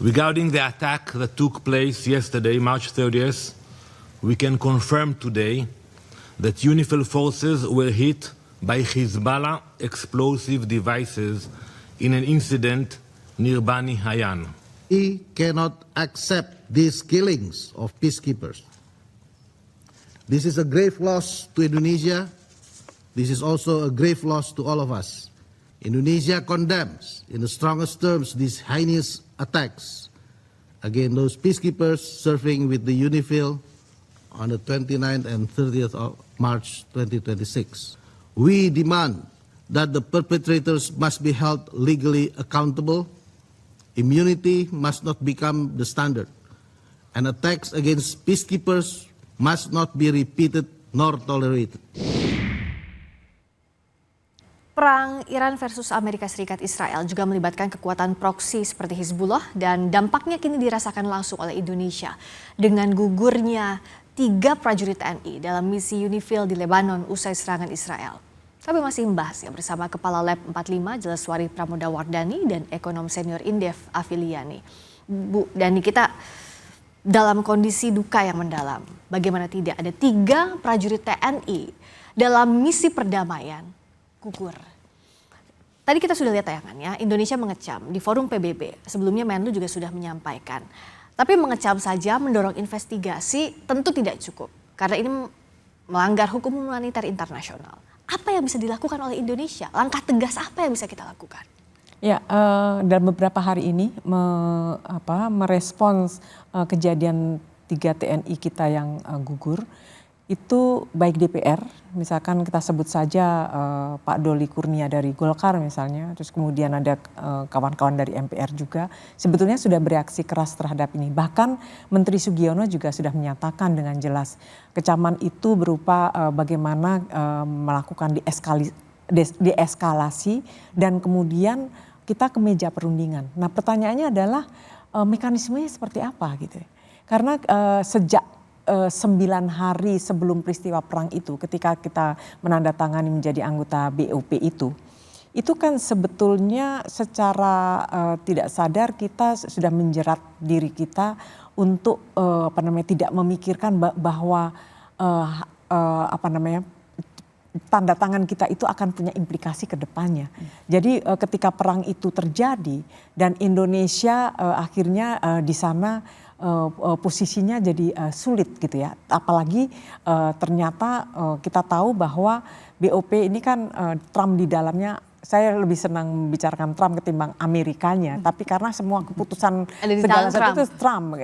Regarding the attack that took place yesterday, March 30th, we can confirm today that UNIFIL forces were hit by Hezbollah explosive devices in an incident near Bani Hayan. We cannot accept these killings of peacekeepers. This is a grave loss to Indonesia. This is also a grave loss to all of us. Indonesia condemns in the strongest terms these heinous attacks against those peacekeepers serving with the UNIFIL on the 29th and 30th of March 2026. We demand that the perpetrators must be held legally accountable. Immunity must not become the standard, and attacks against peacekeepers must not be repeated nor tolerated. Perang Iran versus Amerika Serikat Israel juga melibatkan kekuatan proksi seperti Hizbullah dan dampaknya kini dirasakan langsung oleh Indonesia dengan gugurnya 3 prajurit TNI dalam misi UNIFIL di Lebanon usai serangan Israel. Tapi masih membahasnya bersama Kepala Lab 45 Jelaswari Pramodawardhani dan ekonom senior Indef Afiliani. Bu Dani, kita dalam kondisi duka yang mendalam. Bagaimana tidak ada 3 prajurit TNI dalam misi perdamaian gugur. Tadi kita sudah lihat tayangannya, Indonesia mengecam di forum PBB. Sebelumnya Menlu juga sudah menyampaikan. Tapi mengecam saja, mendorong investigasi tentu tidak cukup. Karena ini melanggar hukum humaniter internasional. Apa yang bisa dilakukan oleh Indonesia? Langkah tegas apa yang bisa kita lakukan? Ya, dalam beberapa hari ini merespons kejadian 3 TNI kita yang gugur. Itu baik DPR, misalkan kita sebut saja Pak Doli Kurnia dari Golkar misalnya, terus kemudian ada kawan-kawan dari MPR juga, sebetulnya sudah bereaksi keras terhadap ini. Bahkan Menteri Sugiono juga sudah menyatakan dengan jelas kecaman itu berupa bagaimana melakukan deeskalasi dan kemudian kita ke meja perundingan. Nah pertanyaannya adalah mekanismenya seperti apa gitu. Karena sejak 9 hari sebelum peristiwa perang itu, ketika kita menandatangani menjadi anggota BOP itu kan sebetulnya secara tidak sadar kita sudah menjerat diri kita untuk tidak memikirkan bahwa tanda tangan kita itu akan punya implikasi ke depannya. Jadi ketika perang itu terjadi dan Indonesia akhirnya di sana posisinya jadi sulit gitu ya. Apalagi ternyata kita tahu bahwa BOP ini kan Trump di dalamnya, saya lebih senang membicarakan Trump ketimbang Amerikanya. Tapi karena semua keputusan segala sesuatu itu Trump.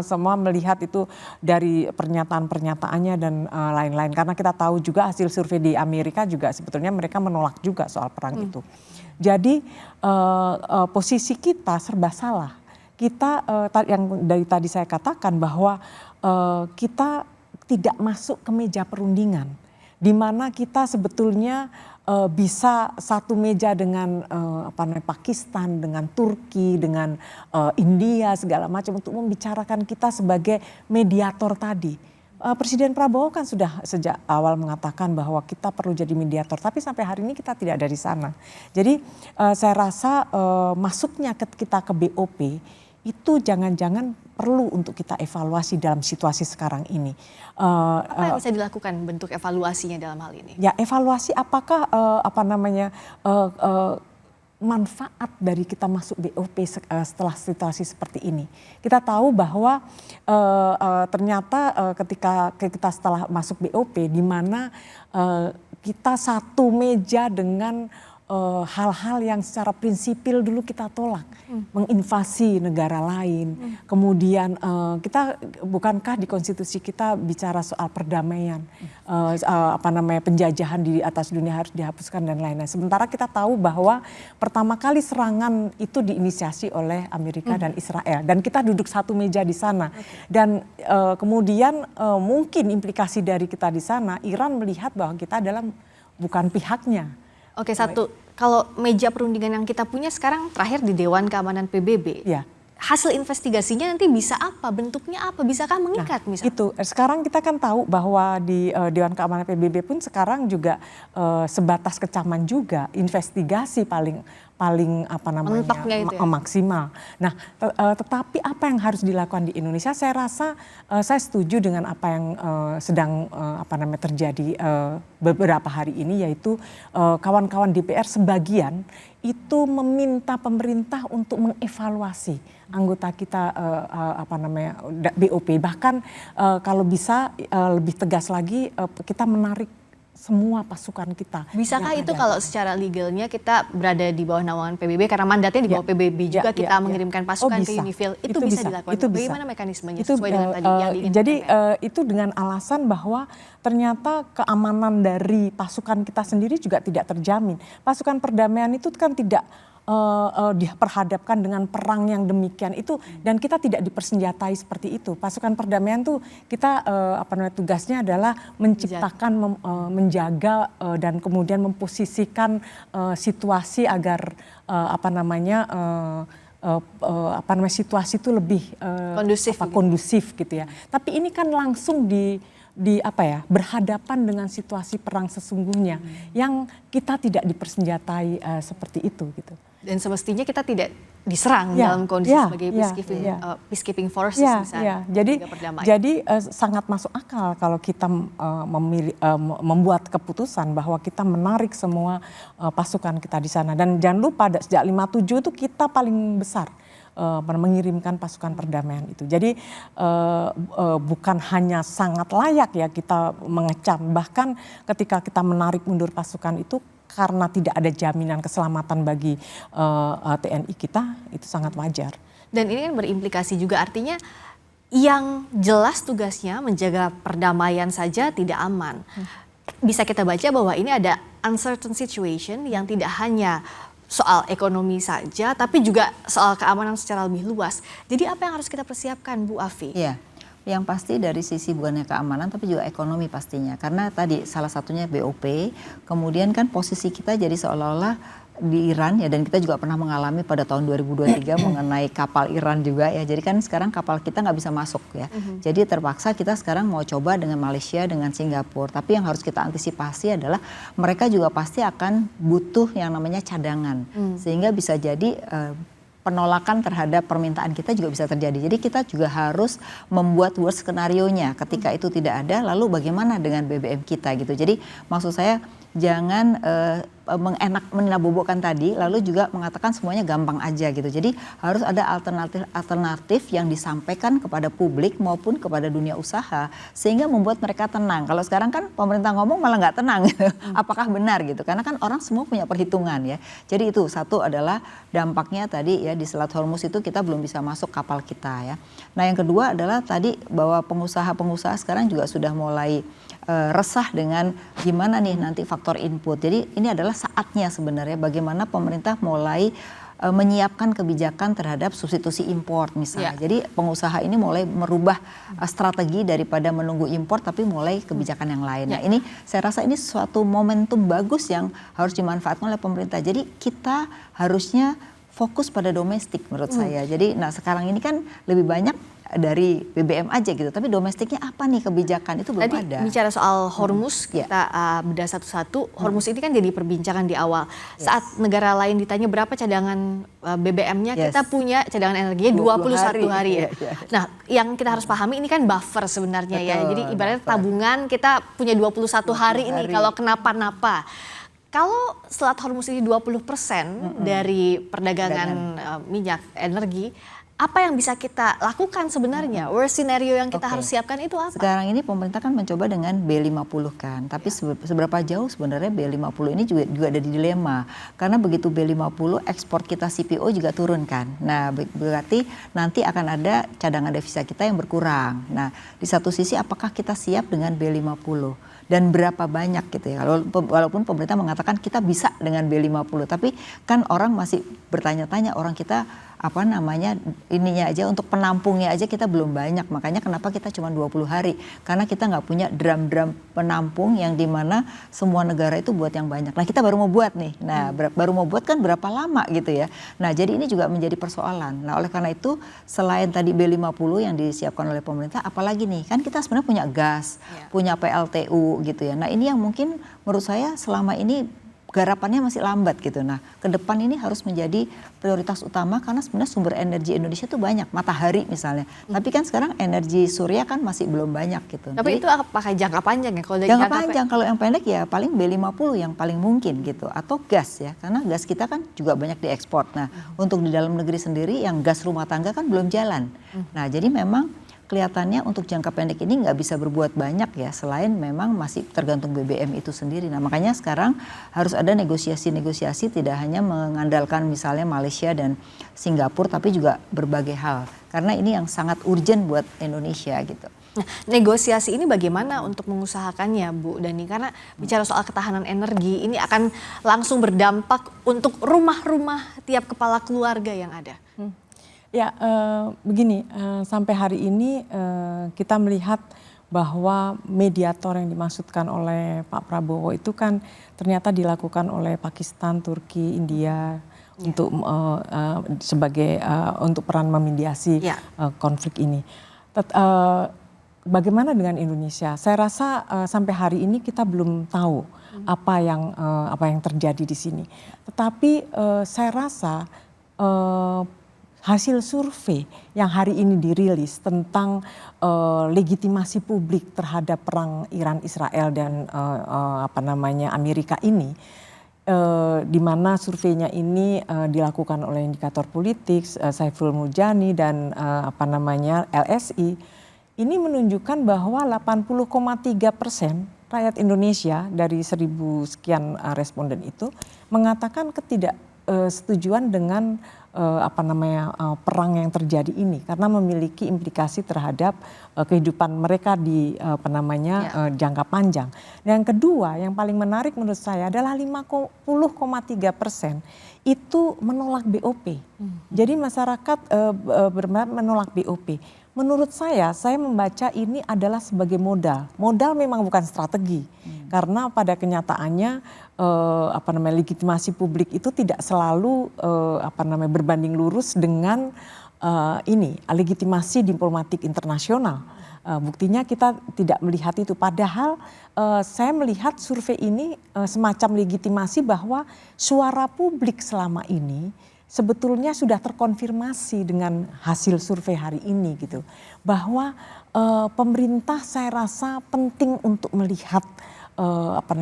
Semua melihat itu dari pernyataan-pernyataannya dan lain-lain. Karena kita tahu juga hasil survei di Amerika juga sebetulnya mereka menolak juga soal perang itu. Jadi posisi kita serba salah. Kita yang dari tadi saya katakan bahwa kita tidak masuk ke meja perundingan, di mana kita sebetulnya bisa satu meja dengan Pakistan, dengan Turki, dengan India segala macam untuk membicarakan kita sebagai mediator tadi. Presiden Prabowo kan sudah sejak awal mengatakan bahwa kita perlu jadi mediator, tapi sampai hari ini kita tidak dari sana. Jadi saya rasa masuknya kita ke BOP itu jangan-jangan perlu untuk kita evaluasi dalam situasi sekarang ini. Apa yang bisa dilakukan bentuk evaluasinya dalam hal ini? Ya evaluasi apakah manfaat dari kita masuk BOP setelah situasi seperti ini. Kita tahu bahwa ternyata ketika kita setelah masuk BOP di mana kita satu meja dengan hal-hal yang secara prinsipil dulu kita tolak, menginvasi negara lain. Kemudian kita bukankah di konstitusi kita bicara soal perdamaian, penjajahan di atas dunia harus dihapuskan dan lain-lain. Sementara kita tahu bahwa pertama kali serangan itu diinisiasi oleh Amerika dan Israel dan kita duduk satu meja di sana. Dan kemudian mungkin implikasi dari kita di sana, Iran melihat bahwa kita adalah bukan pihaknya. Oke, satu, kalau meja perundingan yang kita punya sekarang terakhir di Dewan Keamanan PBB, ya. Hasil investigasinya nanti bisa apa, bentuknya apa, bisakah mengikat misalnya? Itu, sekarang kita kan tahu bahwa di Dewan Keamanan PBB pun sekarang juga sebatas kecaman juga, investigasi paling paling apa namanya Mentoknya itu ya? maksimal. Nah, tetapi apa yang harus dilakukan di Indonesia? Saya rasa saya setuju dengan apa yang sedang apa namanya terjadi beberapa hari ini, yaitu kawan-kawan DPR sebagian itu meminta pemerintah untuk mengevaluasi anggota kita apa namanya BOP. Bahkan kalau bisa lebih tegas lagi kita menarik semua pasukan kita. Bisakah itu kalau secara legalnya kita berada di bawah naungan PBB karena mandatnya di bawah PBB juga kita mengirimkan pasukan ke UNIFIL, itu bisa dilakukan? Itu bisa. Bagaimana mekanismenya sesuai dengan tadi yang diinginkan? Jadi itu dengan alasan bahwa ternyata keamanan dari pasukan kita sendiri juga tidak terjamin. Pasukan perdamaian itu kan tidak diperhadapkan dengan perang yang demikian itu, dan kita tidak dipersenjatai seperti itu. Pasukan perdamaian tuh kita apa namanya tugasnya adalah menciptakan, menjaga dan kemudian memposisikan situasi agar apa namanya situasi itu lebih kondusif gitu ya. Tapi ini kan langsung di apa ya, berhadapan dengan situasi perang sesungguhnya yang kita tidak dipersenjatai seperti itu gitu. Dan semestinya kita tidak diserang dalam kondisi sebagai peacekeeping forces misalnya. Jadi sangat masuk akal kalau kita membuat keputusan bahwa kita menarik semua pasukan kita di sana. Dan jangan lupa sejak 57 itu kita paling besar mengirimkan pasukan perdamaian itu. Jadi bukan hanya sangat layak ya kita mengecam, bahkan ketika kita menarik mundur pasukan itu karena tidak ada jaminan keselamatan bagi TNI kita, itu sangat wajar. Dan ini kan berimplikasi juga, artinya yang jelas tugasnya menjaga perdamaian saja tidak aman. Bisa kita baca bahwa ini ada uncertain situation yang tidak hanya soal ekonomi saja, tapi juga soal keamanan secara lebih luas. Jadi apa yang harus kita persiapkan, Bu Afi? Iya, yang pasti dari sisi bukannya keamanan tapi juga ekonomi pastinya. Karena tadi salah satunya BOP, kemudian kan posisi kita jadi seolah-olah di Iran ya, dan kita juga pernah mengalami pada tahun 2023 mengenai kapal Iran juga ya. Jadi kan sekarang kapal kita nggak bisa masuk ya. Jadi terpaksa kita sekarang mau coba dengan Malaysia, dengan Singapura. Tapi yang harus kita antisipasi adalah mereka juga pasti akan butuh yang namanya cadangan. Sehingga bisa jadi penolakan terhadap permintaan kita juga bisa terjadi. Jadi kita juga harus membuat worst skenario-nya ketika itu tidak ada, lalu bagaimana dengan BBM kita gitu. Jadi maksud saya jangan menabobokkan tadi lalu juga mengatakan semuanya gampang aja gitu. Jadi harus ada alternatif yang disampaikan kepada publik maupun kepada dunia usaha sehingga membuat mereka tenang. Kalau sekarang kan pemerintah ngomong malah nggak tenang. Apakah benar gitu? Karena kan orang semua punya perhitungan ya. Jadi itu satu adalah dampaknya tadi ya, di Selat Hormuz itu kita belum bisa masuk kapal kita ya. Nah yang kedua adalah tadi bahwa pengusaha-pengusaha sekarang juga sudah mulai resah dengan gimana nih nanti faktor input. Jadi ini adalah saatnya sebenarnya bagaimana pemerintah mulai menyiapkan kebijakan terhadap substitusi impor misalnya. Jadi pengusaha ini mulai merubah strategi daripada menunggu impor tapi mulai kebijakan yang lain. Nah ini saya rasa ini suatu momentum bagus yang harus dimanfaatkan oleh pemerintah. Jadi kita harusnya fokus pada domestik menurut saya. Jadi nah sekarang ini kan lebih banyak dari BBM aja gitu, tapi domestiknya apa nih kebijakan itu belum ada. Tadi bicara soal Hormuz, kita bedah satu-satu. Hormuz ini kan jadi perbincangan di awal. Saat negara lain ditanya berapa cadangan BBM-nya, kita punya cadangan energinya 21 hari ya. Nah, yang kita harus pahami ini kan buffer sebenarnya ya. Jadi ibaratnya tabungan kita punya 21 hari ini kalau kenapa-napa. Kalau Selat Hormuz ini 20% dari perdagangan minyak energi, apa yang bisa kita lakukan sebenarnya? Worst scenario yang kita harus siapkan itu apa? Sekarang ini pemerintah kan mencoba dengan B50 kan. Tapi seberapa jauh sebenarnya B50 ini juga ada dilema. Karena begitu B50 ekspor kita CPO juga turun kan. Nah berarti nanti akan ada cadangan devisa kita yang berkurang. Nah di satu sisi apakah kita siap dengan B50? Dan berapa banyak gitu ya. Walaupun pemerintah mengatakan kita bisa dengan B50. Tapi kan orang masih bertanya-tanya, orang kita apa namanya ininya aja untuk penampungnya aja kita belum banyak, makanya kenapa kita cuma 20 hari karena kita nggak punya drum-drum penampung yang dimana semua negara itu buat yang banyak. Nah kita baru mau buat nih, nah baru mau buat kan berapa lama gitu ya. Nah jadi ini juga menjadi persoalan. Nah oleh karena itu selain tadi B50 yang disiapkan oleh pemerintah, apalagi nih kan kita sebenarnya punya gas, punya PLTU gitu ya. Nah ini yang mungkin menurut saya selama ini garapannya masih lambat gitu. Nah, ke depan ini harus menjadi prioritas utama karena sebenarnya sumber energi Indonesia tuh banyak, matahari misalnya. Tapi kan sekarang energi surya kan masih belum banyak gitu. Tapi itu pakai jangka panjang ya? Kalau dari Jangka panjang, kalau yang pendek ya paling B50 yang paling mungkin gitu. Atau gas ya, karena gas kita kan juga banyak diekspor. Nah, untuk di dalam negeri sendiri yang gas rumah tangga kan belum jalan. Nah, jadi memang kelihatannya untuk jangka pendek ini nggak bisa berbuat banyak ya, selain memang masih tergantung BBM itu sendiri. Nah, makanya sekarang harus ada negosiasi-negosiasi, tidak hanya mengandalkan misalnya Malaysia dan Singapura, tapi juga berbagai hal. Karena ini yang sangat urgent buat Indonesia gitu. Nah, negosiasi ini bagaimana untuk mengusahakannya, Bu Dani? Karena bicara soal ketahanan energi, ini akan langsung berdampak untuk rumah-rumah tiap kepala keluarga yang ada. Ya, begini, sampai hari ini kita melihat bahwa mediator yang dimaksudkan oleh Pak Prabowo itu kan ternyata dilakukan oleh Pakistan, Turki, India untuk sebagai untuk peran memediasi konflik ini. Bagaimana dengan Indonesia? Saya rasa sampai hari ini kita belum tahu apa yang terjadi di sini. Tetapi saya rasa hasil survei yang hari ini dirilis tentang legitimasi publik terhadap perang Iran-Israel dan Amerika ini, di mana surveinya ini dilakukan oleh indikator politik, Saiful Mujani dan LSI, ini menunjukkan bahwa 80,3% rakyat Indonesia dari 1.000 sekian responden itu mengatakan ketidaksetujuan dengan perang yang terjadi ini karena memiliki implikasi terhadap kehidupan mereka di jangka panjang. Dan yang kedua, yang paling menarik menurut saya adalah 50,3% itu menolak BOP. Jadi masyarakat benar-benar menolak BOP. Menurut saya membaca ini adalah sebagai modal. Modal memang bukan strategi. Karena pada kenyataannya legitimasi publik itu tidak selalu berbanding lurus dengan legitimasi diplomatik internasional. Buktinya kita tidak melihat itu. Padahal saya melihat survei ini semacam legitimasi bahwa suara publik selama ini sebetulnya sudah terkonfirmasi dengan hasil survei hari ini gitu. Bahwa pemerintah saya rasa penting untuk melihat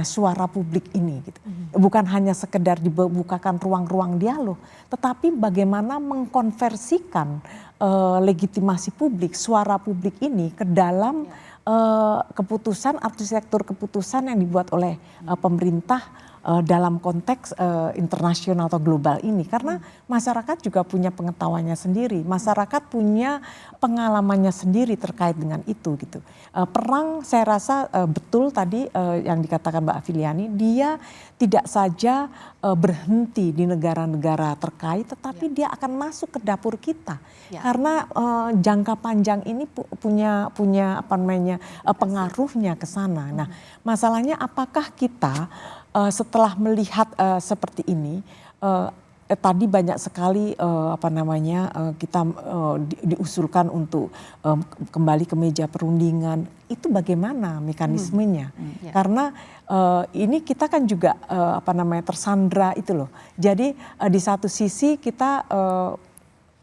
suara publik ini gitu. Bukan hanya sekedar dibukakan ruang-ruang dialog, tetapi bagaimana mengkonversikan legitimasi publik, suara publik ini ke dalam keputusan, arsitektur keputusan yang dibuat oleh pemerintah dalam konteks internasional atau global ini. Karena masyarakat juga punya pengetahuannya sendiri, masyarakat punya pengalamannya sendiri terkait dengan itu gitu. Perang saya rasa betul tadi yang dikatakan Mbak Afiliani, dia tidak saja berhenti di negara-negara terkait, tetapi dia akan masuk ke dapur kita. Karena jangka panjang ini punya pengaruhnya ke sana. Nah, masalahnya apakah kita setelah melihat seperti ini, tadi banyak sekali kita diusulkan untuk kembali ke meja perundingan. Itu bagaimana mekanismenya? Karena ini kita kan juga tersandra itu loh. Jadi di satu sisi kita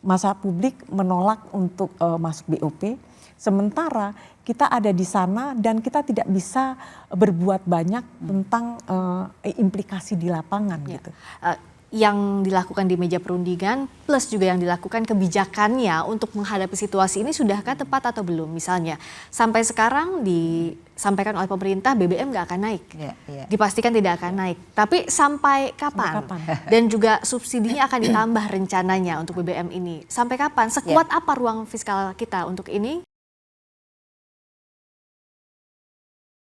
masa publik menolak untuk masuk BOP. Sementara kita ada di sana dan kita tidak bisa berbuat banyak tentang implikasi di lapangan gitu. Yang dilakukan di meja perundingan plus juga yang dilakukan kebijakannya untuk menghadapi situasi ini sudahkah tepat atau belum? Misalnya sampai sekarang disampaikan oleh pemerintah BBM nggak akan naik, dipastikan tidak akan naik. Tapi sampai kapan? Dan juga subsidinya akan ditambah rencananya untuk BBM ini. Sampai kapan? Sekuat apa ruang fiskal kita untuk ini?